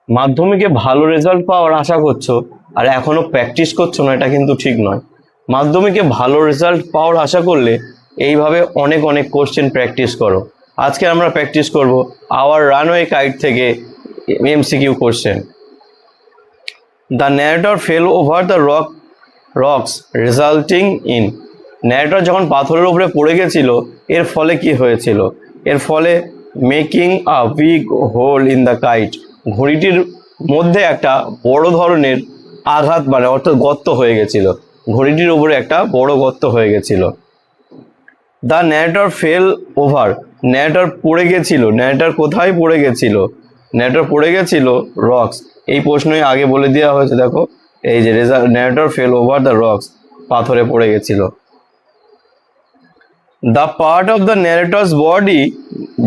মাধ্যমিকে ভালো রেজাল্ট পাওয়ার আশা করছো আর এখনো প্র্যাকটিস করছো না, এটা কিন্তু ঠিক নয়। মাধ্যমিকে ভালো রেজাল্ট পাওয়ার আশা করলে এইভাবে অনেক অনেক কোশ্চেন প্র্যাকটিস করো। আজকে আমরা প্র্যাকটিস করব আওয়ার রানওয়ে কাইট থেকে MCQ question. The narrator fail over the rocks resulting in. Narrator যখন পাথরের উপরে পড়ে গেছিল এর ফলে কি হয়েছিল? এর ফলে making a big hole in the kite, ঘড়িটির মধ্যে একটা বড় ধরনের আঘাত মানে অর্থাৎ গর্ত হয়ে গেছিল, ঘড়িটির উপরে একটা বড় গর্ত হয়ে গেছিল। The narrator fail over, narrator পড়ে গেছিল, ন্যারেটর কোথায় পড়ে গেছিল? ন্যারেটর পড়ে গেছিল রক্স। এই প্রশ্নই আগে বলে দেওয়া হয়েছে, দেখো এই যে narrator fail over the rocks, পাথরে পড়ে গেছিল। The part of the narrator's body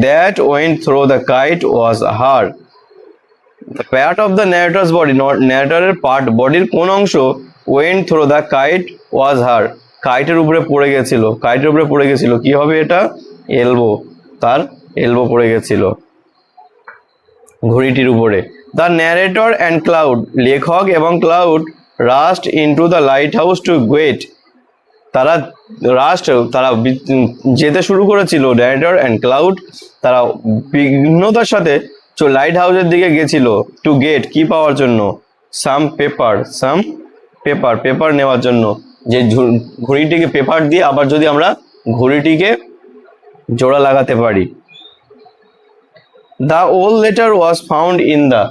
that went through the kite was her. The part of the narrator's body, narrator's part, বডির কোন অংশ went through the kite was her, কাইটের উপরে পড়ে গেছিল, কাইটের উপরে পড়ে গেছিল, কি হবে এটা? এলবো, তার এলবো পড়ে গেছিল ঘড়িটির উপরে। দ্য ন্যারেটর অ্যান্ড ক্লাউড, লেখক এবং cloud rushed into the lighthouse to wait, তারা তারা যেতে শুরু করেছিল, ন্যারেটর অ্যান্ড ক্লাউড তারা বিঘ্নতার সাথে লাইট হাউসের দিকে গেছিল টু গেট, কি পাওয়ার জন্য? সাম পেপার, পেপার নেওয়ার জন্য, যে ঘড়িটিকে পেপার দিয়ে আবার যদি আমরা ঘড়িটিকে জোড়া লাগাতে পারি। The old letter was found in the,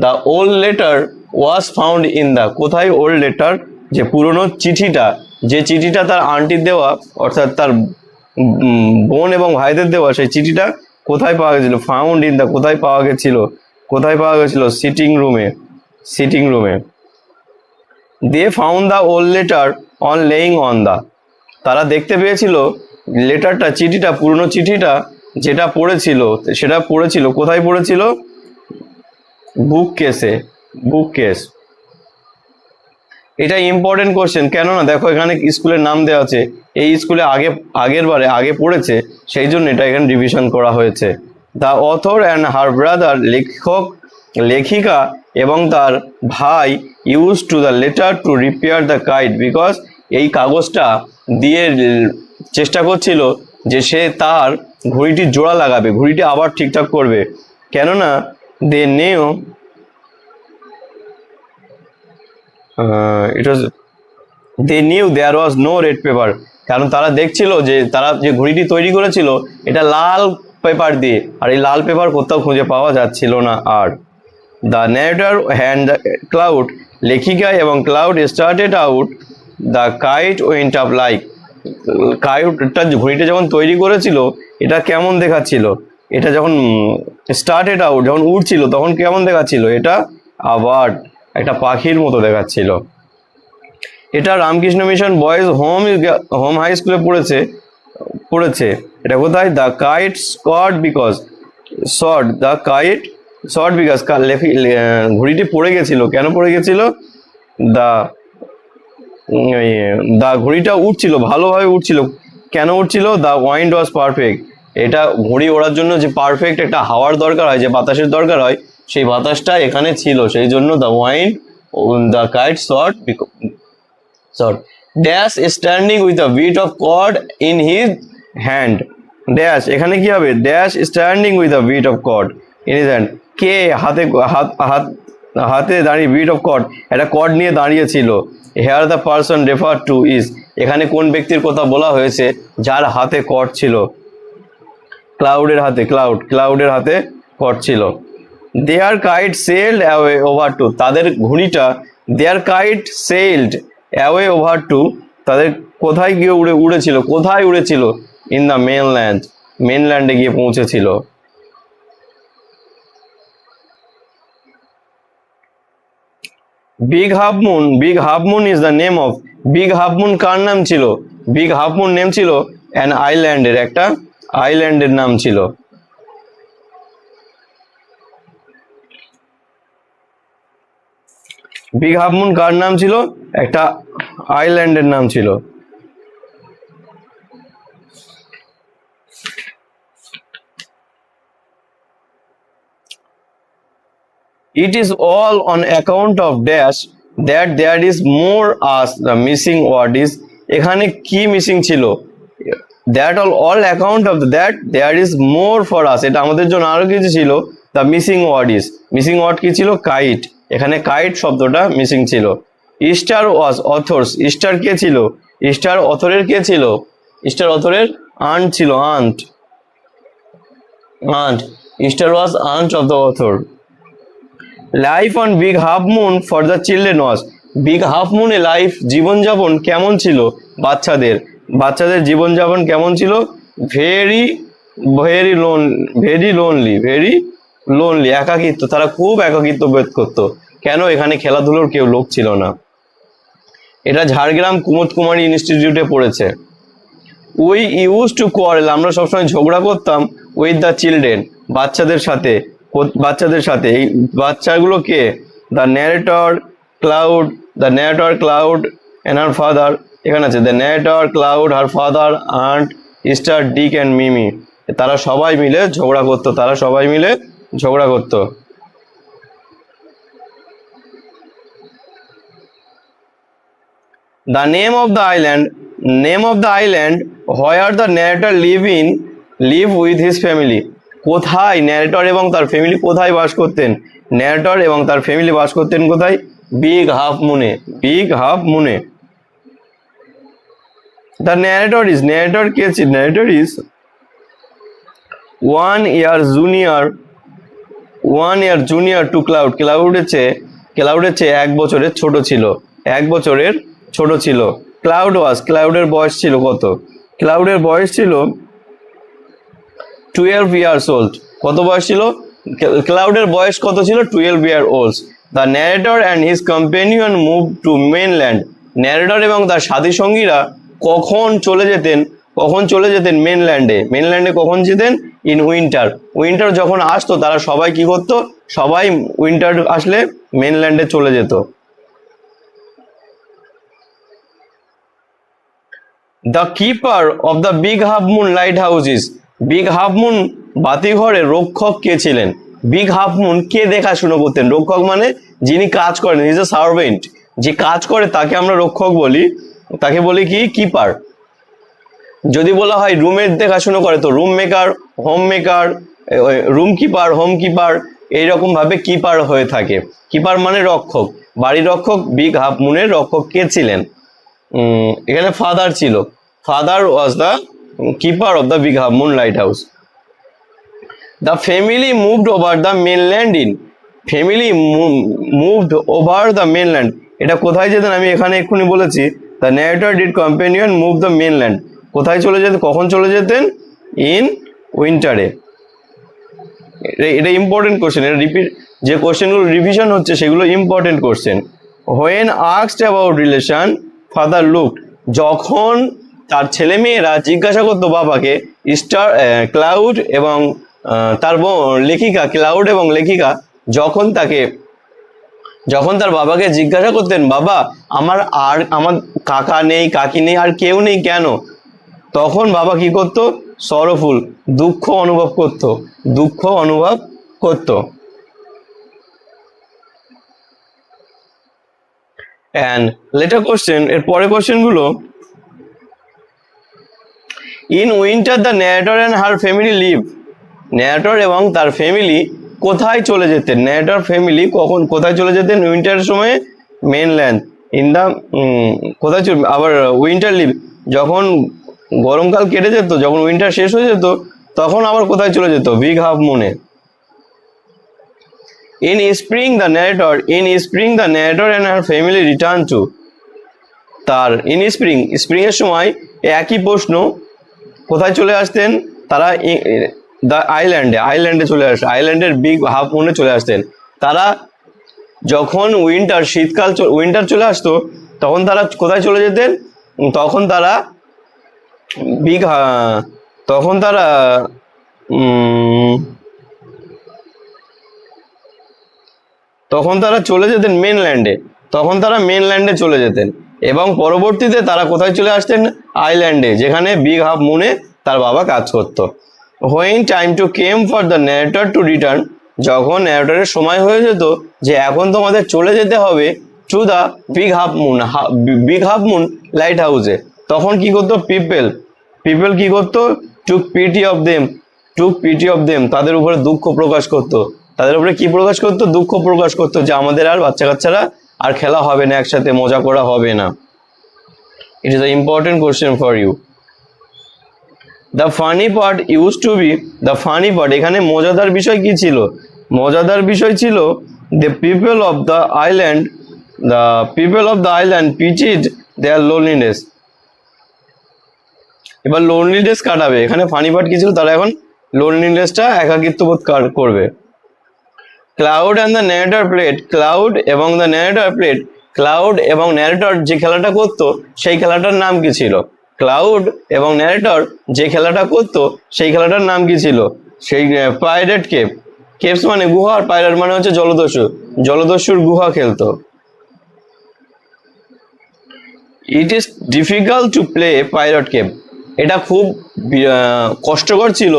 the old letter was found in the, কোথায় ওল্ড লেটার? যে পুরনো চিঠিটা, যে চিঠিটা তার আন্টির দেওয়া অর্থাৎ তার বোন এবং ভাইদের দেওয়া, সেই চিঠিটা কোথায় পাওয়া গেছিল? ফাউন্ড ইন দ্য, কোথায় পাওয়া গেছিল? সিটিং রুমে। They found the old letter on laying on the, তারা দেখতে পেয়েছিল লেটারটা, চিঠিটা, পুরনো চিঠিটা যেটা পড়েছিল, সেটা পড়েছিল কোথায়? পড়েছিল বুক কেস। এটা ইম্পর্টেন্ট কোশ্চেন, কেননা দেখো এখানে স্কুলের নাম দেওয়া আছে, এই স্কুলে আগে পড়েছে, সেই জন্য এটা এখানে রিভিশন করা হয়েছে। The author and her brother, লেখিকা এবং তার ভাই use to the letter to repair the kite, because এই কাগজটা দিয়ে চেষ্টা করছিল যে সে তার ঘড়িটির জোড়া লাগাবে, ঘড়িটি আবার ঠিকঠাক করবে, কেননা they knew there was no red paper, কারণ তারা দেখছিল যে তারা যে ঘড়িটি তৈরি করেছিল এটা লাল পেপার দিয়ে, আর এই লাল পেপার কোথাও খুঁজে পাওয়া যাচ্ছিল না। আর the narrator and the Cloud, লেখিকা এবং Cloud started out the kite went up like, কাইটটা ঘড়িটা যখন তৈরি করেছিল এটা কেমন দেখাচ্ছিল? এটা যখন স্টার্টেড আউট, যখন উড়ছিল তখন কেমন দেখাচ্ছিল? এটা আবার একটা পাখির মতো দেখাচ্ছিল। এটা রামকৃষ্ণ মিশন বয়েজ হোম হাই স্কুলে পড়েছে। এটা কোথায়? দ্য কাইট শর্ট বিকজ ঘড়িটি পড়ে গেছিল, কেন পড়ে গেছিল? দ্য ঘড়িটা উঠছিল, ভালোভাবে উঠছিল, কেন উঠছিল? দ্য ওয়াইন্ড ওয়াজ পারফেক্ট, এটা ঘড়ি ওড়ার জন্য যে পারফেক্ট একটা হাওয়ার দরকার হয়, যে বাতাসের দরকার হয়, সেই বাতাসটা এখানে ছিল, সেই জন্য the kite short dash standing with a bit of cord in his hand, dash এখানে কি হবে? Dash standing with a bit of cord in his hand, কে হাতে দাঁড়িয়ে, বিট অফ কর্ড একটা কর্ড নিয়ে দাঁড়িয়েছিল। Here the person refer to is, এখানে কোন ব্যক্তির কথা বলা হয়েছে যার হাতে কর্ড ছিল? ক্লাউডের হাতে কর্ড ছিল। Their kite sailed away over to, তাদের ঘড়িটা, their kite sailed away over to, তাদের কোথায় গিয়ে উড়েছিল? কোথায় উড়েছিল? ইন দ্য মেনল্যান্ডে গিয়ে পৌঁছেছিল। Big Half Moon is the name of, Big Half Moon কার নাম ছিল? বিগ হাফ মুন নেম ছিল অ্যান আইল্যান্ডের, একটা আইল্যান্ডের নাম ছিল। বিগ হাফ মুন কার নাম ছিল? একটা আইল্যান্ডের নাম ছিল। It is all on account of dash that there is more us, the missing word is, এখানে কি মিসিং ছিল? that all account of that there is more for us, এটা আমাদের জন্য আরো কিছু ছিল। the missing word is, missing word কি ছিল? কাইট। এখানে কাইট শব্দটা মিসিং ছিল। স্টার ওয়াজ অথর্স, স্টার কে ছিল? স্টার অথরের কে ছিল? স্টার অথরের আন্ট ছিল, aunt. Star was aunt of the author. Life on Big Half Moon for the children was, Big Half মুনে লাইফ জীবনযাপন কেমন ছিল? বাচ্চাদের জীবনযাপন কেমন ছিল? ভেরি ভেরি লোনলি, একাকিত্ব, তারা খুব একাকিত্ব বোধ করতো। কেন? এখানে খেলাধুলোর কেউ লোক ছিল না। এটা ঝাড়গ্রাম কুমুদ কুমারী ইনস্টিটিউটে পড়েছে। উই ইউজ টু কোয়ারেল, আমরা সবসময় ঝগড়া করতাম। উইথ দ্য চিলড্রেন, বাচ্চাদের সাথে। এই বাচ্চাগুলো কে? The narrator Cloud and her father, এখানে আছে the narrator Cloud, her father, aunt, Star, Dick and Mimi, তারা সবাই মিলে ঝগড়া করতো। The name of the island where the narrator live with his family, কোথায় ন্যারেটর এবং তার ফ্যামিলি কোথায় বাস করতেন? ন্যারেটর এবং তার ফ্যামিলি বাস করতেন কোথায়? বিগ হাফ মুনে। The narrator কে ছিল? narrator is 1 year junior to Cloud, ক্লাউডের চেয়ে 1 বছরের ছোট ছিল। ক্লাউডের বয়স ছিল কত? ক্লাউডের বয়স ছিল 12 years old, কত বয়স ছিল? ক্লাউডের বয়স কত ছিল? 12 year old. The narrator and his companion moved to mainland, narrator এবং তার সাথী সঙ্গীরা কখন চলে যেতেন মেনল্যান্ডে কখন যেতেন? ইন উইন্টার যখন আসতো তারা সবাই কি করতো? সবাই উইন্টার আসলে মেনল্যান্ডে চলে যেত। The keeper of the Big Half Moon lighthouse, Big Half Moon বাতিঘরের রক্ষক কে ছিলেন? বিগ হাফ মুন কে দেখাশুনো করতেন? রক্ষক মানে যিনি কাজ করেন, ইজ এ সার্ভেন্ট, যে কাজ করে তাকে আমরা রক্ষক বলি, তাকে বলি কি? কিপার। যদি বলা হয় রুমের দেখাশুনো করে তো room maker, home maker, room keeper, home keeper, এইরকম ভাবে কিপার হয়ে থাকে। কিপার মানে রক্ষক, বাড়ি রক্ষক। বিগ হাফ মুনের রক্ষক কে ছিলেন? এখানে ফাদার ছিল। Father was the keeper of the Big Half Moon light house. The family moved over the mainland এটা কোথায় যেতেন? আমি এখানে এক্ষুনি বলেছি the narrator did companion move the mainland, কোথায় চলে যেতেন? কখন চলে যেতেন? ইন উইন্টারে। এটা ইম্পর্টেন্ট কোশ্চেন, এটা যে কোশ্চেনগুলো রিভিশন হচ্ছে সেগুলো important question. When asked about relation father looked, যখন তার ছেলে মেয়েরা জিজ্ঞাসা করতো বাবাকে, ক্লাউড এবং তার লেখিকা, ক্লাউড এবং লেখিকা যখন তার বাবাকে জিজ্ঞাসা করতেন, বাবা আমার কাকা নেই, কাকি নেই, আর কেউ নেই কেন? তখন বাবা কি করতো? সরফুল, দুঃখ অনুভব করতো। And later question, এর পরে কোশ্চেন গুলো, in winter the narrator and her family live, narrator এবং তার ফ্যামিলি কোথায় চলে যেতেন? ন্যারেটর ফ্যামিলি কোথায় চলে যেতেন উইন্টারের সময়? মেনল্যান্ড। ইন দ্য কোথায় আবার উইন্টার লিভ, যখন গরমকাল কেটে যেত, যখন উইন্টার শেষ হয়ে যেত, তখন আবার কোথায় চলে যেত? বিগ হাফ মুনে। In spring the narrator and her family return to, তার ইন স্প্রিং এর সময় একই প্রশ্ন, কোথায় চলে আসতেন তারা? দ্য আইল্যান্ডে চলে আসতেন, আইল্যান্ডের বিগ হাফ মুনে চলে আসতেন। তারা যখন উইন্টার চলে আসতো তখন তারা কোথায় চলে যেতেন? তখন তারা চলে যেতেন মেনল্যান্ডে। তখন তারা মেনল্যান্ডে চলে যেতেন এবং পরবর্তীতে তারা কোথায় চলে আসতেন, আইল্যান্ডে, যেখানে বিগ হাফ মুনে তার বাবা কাজ করতো। When time to came for the narrator to return, যখন ন্যারেটরের সময় হয়ে যেত যে এখন তোমাদের চলে যেতে হবে to the Big Half Moon light হাউসে, তখন কি করতো পিপল কি করতো, টুক পিটি অফ দেম, তাদের উপরে দুঃখ প্রকাশ করতো। তাদের উপরে কি প্রকাশ করতো, দুঃখ প্রকাশ করতো যে আমাদের আর বাচ্চা কাচ্চারা আর খেলা হবে না, একসাথে মজা করা হবে না। It is a important question for you. The funny part use to be, the funny part, এখানে মজাদার বিষয় কি ছিল, মজাদার বিষয় ছিল the people of the island pitched their loneliness. এবার লোনলিনেস কাটাবে, এখানে ফানি পার্ট কি ছিল, তারা এখন লোনলিনেসটা একাকিত্ব বোধ করবে। Cloud and the narrator played, cloud এবং ন্যারেটর যে খেলাটা করতো সেই খেলাটার নাম কি ছিল, ক্লাউড এবং ন্যারেটর যে খেলাটা করতো সেই খেলাটার নাম কি ছিল, সেই পাইরেট কেভস মানে গুহা, আর পাইরেট মানে হচ্ছে জলদস্যুর গুহা খেলতো। It is difficult to play pirate cave, এটা খুব কষ্টকর ছিল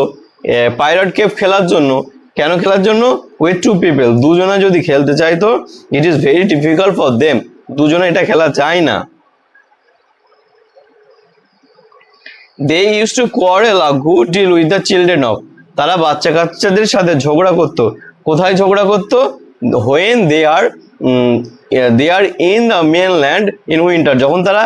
পাইরেট কেভ খেলার জন্য। কেন খেলার জন্য, উইথ টু পিপল, দুজনে যদি খেলতে চাইতো, it is very difficult for them, দুজনে এটা খেলা চায় না। They use to quarrel a good deal with the children of, তারা বাচ্চা কাচ্চাদের সাথে ঝগড়া করতো। কোথায় ঝগড়া করতো, when they are in the mainland in winter, যখন তারা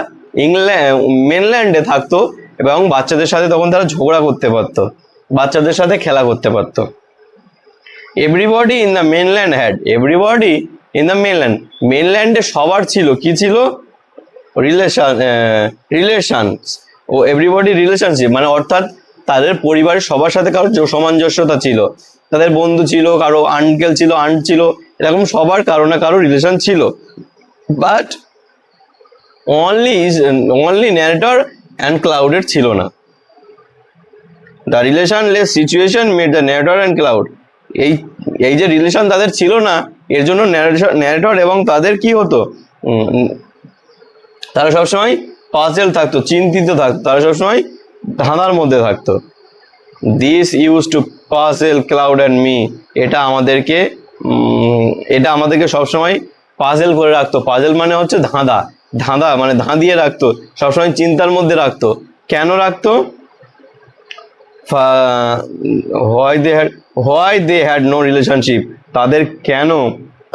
মেনল্যান্ডে থাকতো এবং বাচ্চাদের সাথে তখন তারা ঝগড়া করতে পারতো, বাচ্চাদের সাথে খেলা করতে পারতো। এভরিবডি ইন দ্য মেনল্যান্ডে সবার ছিল কি ছিল, রিলেশনস ও এভরিবডি রিলেশনশিপ, মানে অর্থাৎ তাদের পরিবারের সবার সাথে কারো সামঞ্জস্যতা ছিল, তাদের বন্ধু ছিল, কারো আঙ্কেল ছিল, আন্ট ছিল, এরকম সবার কারো না কারো রিলেশন ছিল। বাট অনলি ন্যারেটর অ্যান্ড ক্লাউডের ছিল না। The relationless situation made the narrator and Cloud, এই যে রিলেশন তাদের ছিল না, এর জন্য ন্যারেটর এবং তাদের কি হতো, তারা সবসময় পাজেল থাকতো, চিন্তিত থাকতো, তারা সবসময় ধাঁধার মধ্যে থাকতো। This use to puzzle cloud and me, এটা আমাদেরকে সবসময় পাজেল করে রাখতো। পাজেল মানে হচ্ছে ধাঁধা মানে ধাঁধিয়ে রাখতো, সবসময় চিন্তার মধ্যে রাখতো। কেন রাখতো, why they had no relationship,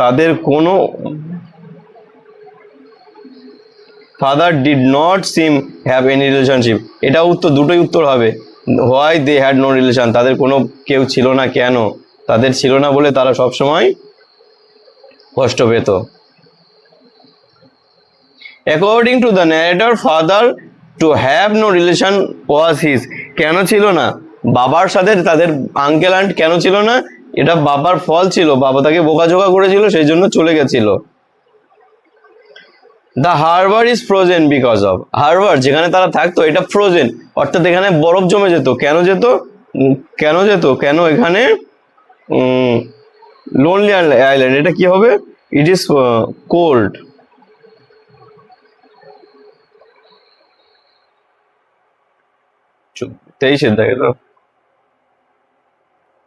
তাদের কোনো father did not seem have any relationship, এটা দুটোই উত্তর হবে। Why they had no relation, তাদের কোনো কেউ ছিল না, কেন তাদের ছিল না বলে তারা সবসময় কষ্ট পেত। According to the narrator, father to have no relation was his, কেন ছিল না বাবার সাথে তাদের আঙ্কেল আন্ট, কেন ছিল না, এটা বাবার ফল ছিল, বাবা তাকে বোকাঝোকা করেছিল, সেই জন্য চলে গেছিল। The harbour is frozen because of, Harbour যেখানে তারা থাকতো এটা ফ্রোজেন, অর্থাৎ এখানে বরফ জমে যেত। কেন এখানে লোনলি আইল্যান্ড, এটা কি হবে, ইট ইজ কোল্ড। তেইশের দেখে তো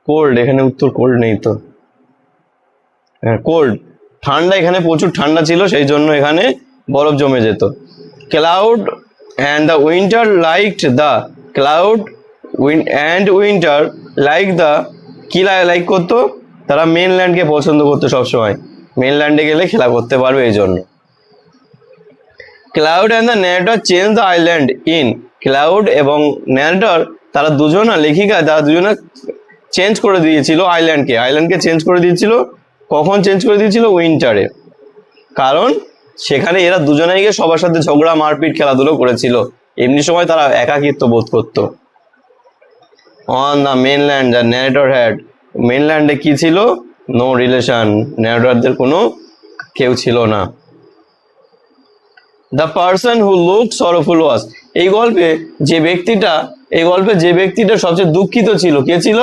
কোল্ড, এখানে উত্তর কোল্ড নেই তো, হ্যাঁ কোল্ড, ঠান্ডা, এখানে প্রচুর ঠান্ডা ছিল, সেই জন্য এখানে বরফ জমে যেত। ক্লাউড অ্যান্ড দ্য উইন্টার কি লাইক করতো, তারা মেনল্যান্ডকে পছন্দ করতো, সবসময় মেনল্যান্ডে গেলে খেলা করতে পারবে এই জন্য। Cloud and the narrator change the island in, cloud এবং ন্যারেটর তারা দুজনা চেঞ্জ করে দিয়েছিল আইল্যান্ডকে চেঞ্জ করে দিয়েছিল। কখন চেঞ্জ করে দিয়েছিল, উইন্টারে, কারণ সেখানে এরা দুজনেই গিয়ে সবার সাথে ঝগড়া মারপিট খেলাধুলো করেছিল, এমনি সময় তারা একাকিত্ব বোধ করত। On the mainland the narrator had, মেনল্যান্ডে কি ছিল, নো রিলেশন, ন্যারেটরদের কোনো কেউ ছিল না। The person who looked sorrowful was, এই গল্পে যে ব্যক্তিটা সবচেয়ে দুঃখিত ছিল, কে ছিল,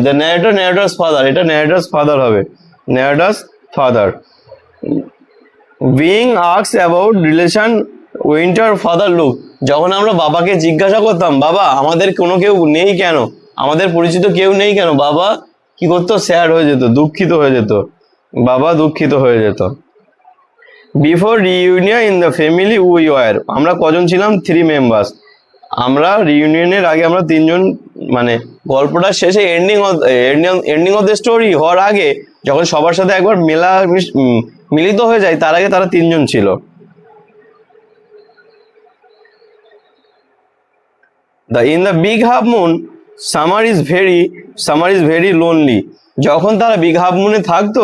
দ্য ন্যারেটরস ফাদার, এটা ন্যারেটরস ফাদার হবে, narrator's father. Being asked about relation winter father look, যখন আমরা বাবাকে জিজ্ঞাসা করতাম বাবা আমাদের কোনো কেউ নেই কেন, আমাদের পরিচিত কেউ নেই কেন, বাবা কি করতো, স্যাড হয়ে যেত, দুঃখিত হয়ে যেত, বাবা দুঃখিত হয়ে যেত। Before reunion in the family we were, আমরা কজন ছিলাম, 3 মেম্বার্স। আমরা রিইউনিয়নের আগে আমরা 3 জন, মানে গল্পটার শেষে এন্ডিং অফ দ্য স্টোরি হওয়ার আগে যখন সবার সাথে একবার মিলিত হয়ে যায় তার আগে তারা 3 জন ছিল। In the Big Half moon summer is very lonely, যখন তারা বিগ হাফ মুনে থাকতো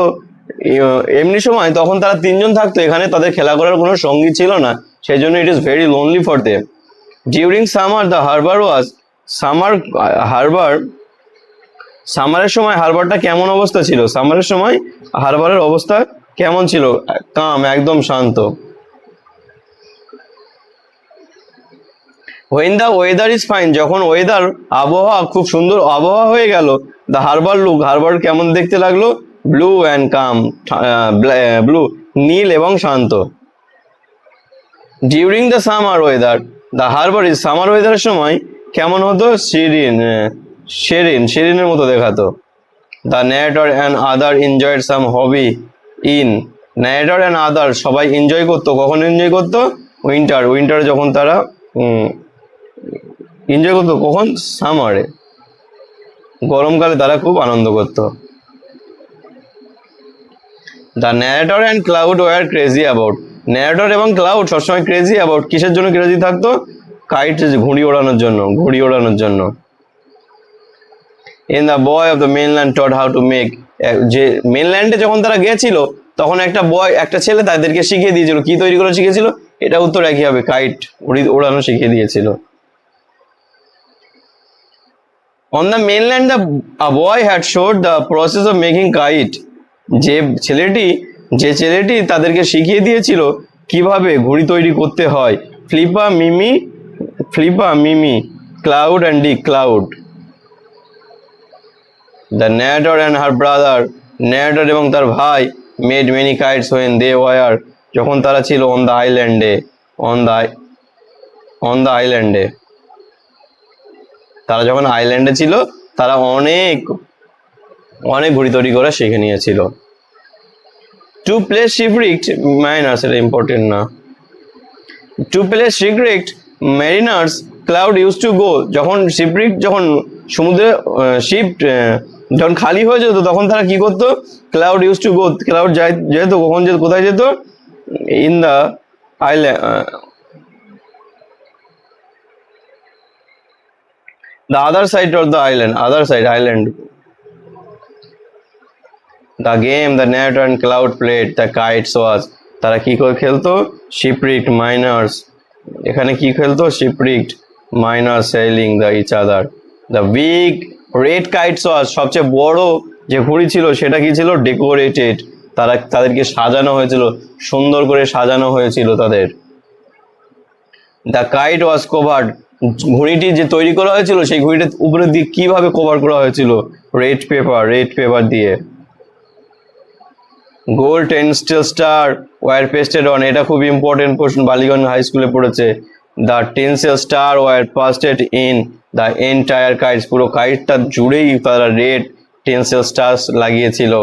এমনি সময় তখন তারা 3 জন থাকতো, এখানে তাদের খেলা করার কোনো সঙ্গী ছিল না, সেই জন্য it is very lonely for them. During summer the harbour was সামারের সময় হারবারটা কেমন অবস্থা ছিল, সামারের সময় হারবারের অবস্থা কেমন ছিল, কাম, একদম শান্ত। When the weather is fine, যখন ওয়েদার আবহাওয়া খুব সুন্দর আবহাওয়া হয়ে গেল, দ্য হারবার লুক, হারবার কেমন দেখতে লাগলো, ব্লু অ্যান্ড কাম, ব্লু, নীল এবং শান্ত। During the summer weather the harbour is, summer ওয়েদারের সময় কেমন হতো, শিরিনের মতো দেখাতো। The narrator and other enjoyed some hobby in, narrator and other সবাই এনজয় করতো, কখন এনজয় করতো, উইন্টার যখন তারা এনজয় করতো, কখন, সামারে, গরমকালে তারা খুব আনন্দ করতো। The narrator and cloud war crazy about, narrator এবং ক্লাউড সবসময় ক্রেজি অ্যাবাউট, কিসের জন্য ক্রেজি থাকতো, কাইট, ঘুড়ি ওড়ানোর জন্য। In the boy of the mainland taught how to make, যে মেনল্যান্ডে যখন তারা গিয়েছিল তখন একটা ছেলে তাদেরকে শিখিয়ে দিয়েছিল, কি তৈরি করে শিখেছিল, এটা উত্তর একই হবে, কাইট ওড়ানো শিখিয়ে দিয়েছিল। On the mainland the boy had showed the process of making kite, যে ছেলেটি তাদেরকে শিখিয়ে দিয়েছিল কিভাবে ঘুড়ি তৈরি করতে হয়। ফ্লিপা Mimi Cloud and Dick, Cloud. The narrator and her brother, narrator এবং তার ভাই, made many kites when they were, যখন তারা ছিল অন দ্য আইল্যান্ডে, তারা যখন আইল্যান্ডে ছিল তারা অনেক ঘুড়ি তৈরি করা শিখে নিয়েছিল। টু প্লে শিপরিক্ট মাইনার্স, এটা ইম্পর্টেন্ট না। To play shipwrecked mariners Cloud use to go, যখন সমুদ্রে শিপ যখন খালি হয়ে যেত তখন তারা কি করতো, cloud use to go, cloud যেত, কোথায় যেত, in the island, the other side of the island. The game the narrator and cloud played the kites was, তারা কি করে খেলতো, shipwrecked miners, এখানে কি খেলতো, shipwrecked miners sailing the each other. The big red kites was, সবচেয়ে বড় যে ঘুড়ি ছিল সেটা কি ছিল, decorated, তাদেরকে সাজানো হয়েছিল, সুন্দর করে সাজানো হয়েছিল তাদের। The kite was covered, ঘুড়িটি যে তৈরি করা হয়েছিল সেই ঘুড়িটা উপরের দিক কিভাবে কভার করা হয়েছিল, রেড পেপার দিয়ে। Gold tinsel star were pasted on, এটা খুব ইম্পর্টেন্ট প্রশ্ন, বালিগঞ্জ হাই স্কুলে পড়েছে। The tinsel star were pasted in the entire kites, পুরো কাইটটা জুড়েই তারা রেড টেনসেল স্টার লাগিয়েছিল।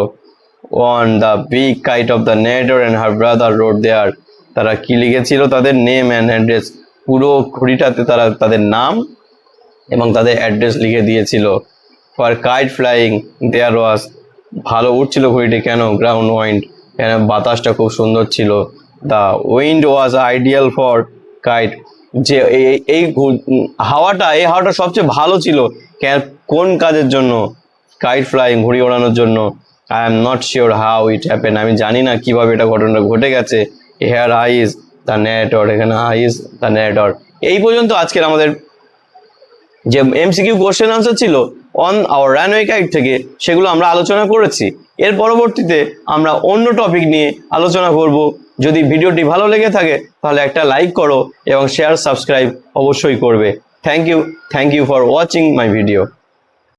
On the big kite of the narrator and her brother wrote their, তারা কি লিখেছিল, তাদের নেম অ্যান্ড অ্যাড্রেস, পুরো ঘুড়িটাতে তারা তাদের নাম এবং তাদের অ্যাড্রেস লিখে দিয়েছিল। ফর কাইট ফ্লাইং দেয়ার ওয়াজ, ভালো উঠছিল ঘুড়িটি, কেন, গ্রাউন্ড উইন্ড, কেন, বাতাসটা খুব সুন্দর ছিল। The wind was ideal for kite, যে এই হাওয়াটা সবচেয়ে ভালো ছিল, কোন কাজের জন্য, কাইট ফ্লাইং, ঘুড়ি ওড়ানোর জন্য। I am not sure how it happen, আমি জানি না কিভাবে এটা ঘটনাটা ঘটে গেছে। হেয়ার আইজ দ্য ন্যারেটর, এখানে আইজ দ্য ন্যারেটর। এই পর্যন্ত আজকের আমাদের যে এমসিকিউ কোশ্চেন আনসার ছিল অন আওয়ার রানওয়ে কাইট থেকে, সেগুলো আমরা আলোচনা করেছি। এর পরবর্তীতে আমরা অন্য টপিক নিয়ে আলোচনা করব। যদি ভিডিওটি ভালো লেগে থাকে তাহলে একটা লাইক করো এবং শেয়ার সাবস্ক্রাইব অবশ্যই করবে। Thank you for watching my video.